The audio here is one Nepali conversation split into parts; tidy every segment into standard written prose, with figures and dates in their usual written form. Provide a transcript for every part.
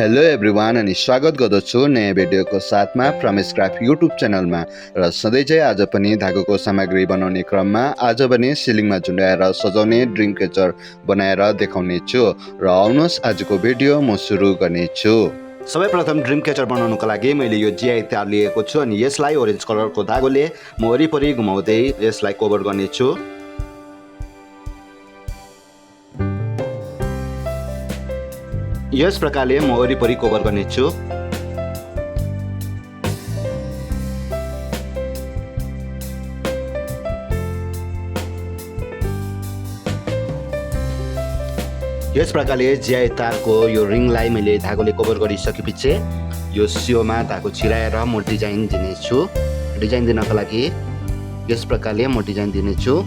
हेलो एभ्रिवान अनि स्वागत गर्दछु नयाँ भिडियोको साथमा प्रमेश क्राफ्ट युट्युब च्यानलमा र सधैँ चाहिँ आज पनि धागोको सामग्री बनाउने क्रममा आज पनि सिलिङमा झुन्डाएर सजाउने ड्रिम क्याचर बनाएर देखाउने छु र आउनुहोस् आजको भिडियो म सुरु गर्नेछु। सर्वप्रथम ड्रिम क्याचर बनाउनको लागि मैले यो जिआई तार लिएको छु अनि यसलाई ओरेन्ज कलरको धागोले म वरिपरि घुमाउँदै यसलाई कभर गर्नेछु। यस प्रकारले म वरिपरि कभर गर्नेछु। यस प्रकारले जिआई तारको यो रिङलाई मैले धागोले कभर गरिसकेपछि यो सियोमा धागो छिराएर म डिजाइन दिनेछु। डिजाइन दिनको लागि यस प्रकारले म डिजाइन दिनेछु।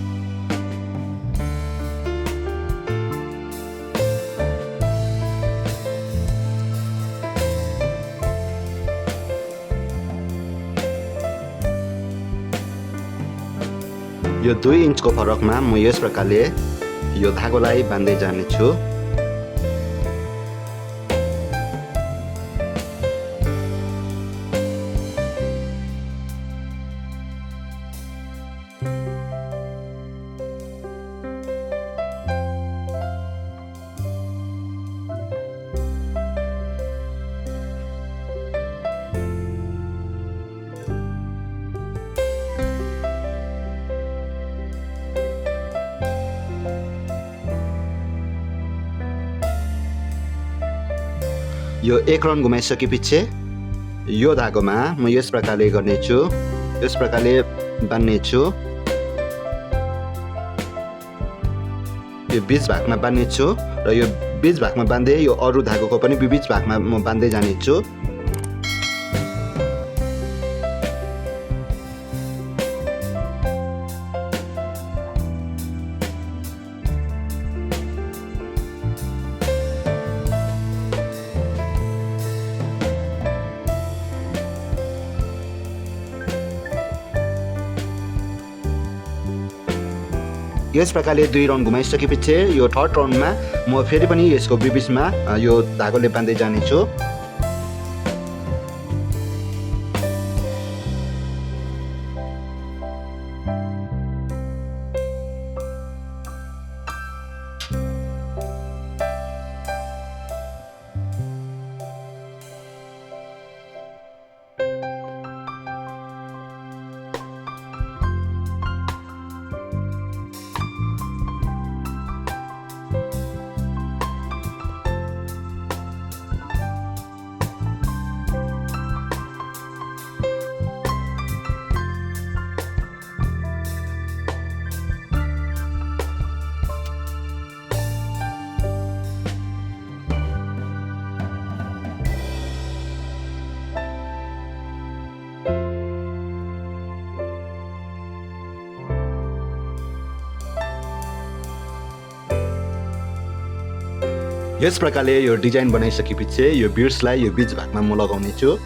यो 2 इन्चको फरकमा म यस प्रकारले यो धागोलाई बान्दै जानेछु। यो एक राउन्ड घुमाइसकेपछि यो धागोमा म यस प्रकारले गर्नेछु। यस प्रकारले बान्नेछु। यो बीच भागमा बान्नेछु र यो बीच भागमा बान्दै यो अरू धागोको पनि बीच भागमा म बान्दै जानेछु। यस प्रकारले 2 राउन्ड घुमाइसकेपछि यो थर्ड राउन्डमा म फेरि पनि यसको बीचमा यो धागोले बान्दै जानेछु। यस प्रकारले यो डिजाइन बनाइसकेपछि यो बिड्सलाई यो बीच भागमा म लगाउने छु।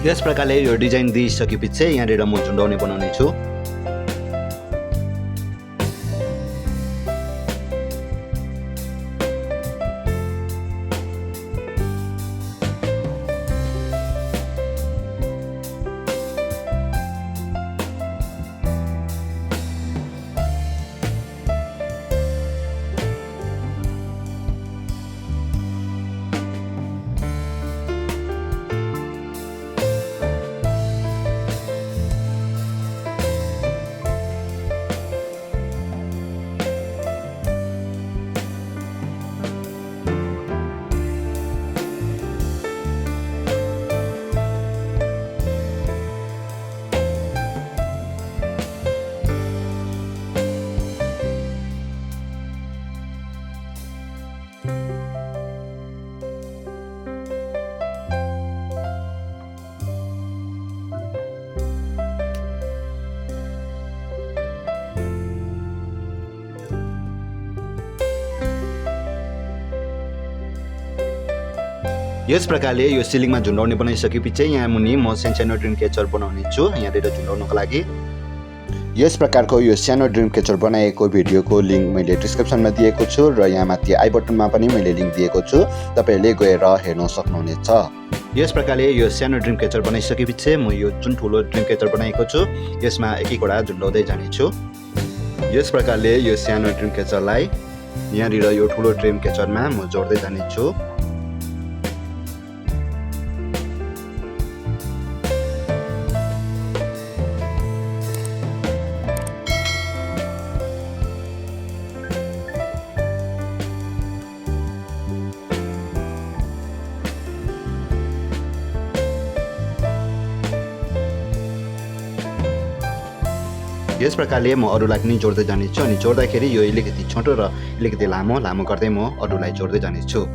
यस प्रकारले यो डिजाइन दिइसकेपछि यहाँनिर म झुन्डाउने बनाउने छु। यस प्रकारले यो सिलिङमा झुन्डाउने बनाइसकेपछि यहाँ मुनि म सानो ड्रिम क्याचर बनाउने छु यहाँनिर झुन्डाउनको लागि। यस प्रकारको यो सानो ड्रिम क्याचर बनाएको भिडियोको लिङ्क मैले डिस्क्रिप्सनमा दिएको छु र यहाँ माथि आई बटनमा पनि मैले लिङ्क दिएको छु, तपाईहरूले गएर हेर्न सक्नुहुनेछ। यस प्रकारले यो सानो ड्रिम क्याचर बनाइसकेपछि म यो जुन ठुलो ड्रिम क्याचर बनाएको छु यसमा एक एकवटा झुन्डाउँदै जानेछु। यस प्रकारले यो सानो ड्रिम क्याचरलाई यहाँनिर यो ठुलो ड्रिम क्याचरमा म जोड्दै जानेछु। यस प्रकारले म अरूलाई पनि जोड्दै जानेछु अनि जोड्दाखेरि यो अलिकति छोटो र अलिकति लामो गर्दै म अरूलाई जोड्दै जानेछु।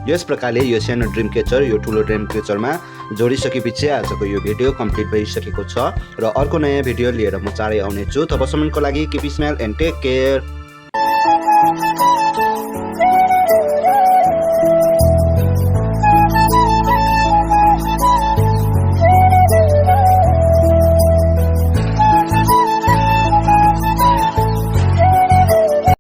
यस प्रकारले यो सानो ड्रिम क्याचर यो ठुलो ड्रिम क्याचरमा जोडिसकेपछि आजको यो भिडियो कम्प्लिट भइसकेको छ र अर्को नयाँ भिडियो लिएर म चाँडै आउने छु। तबसम्मको लागि keep smile and take care.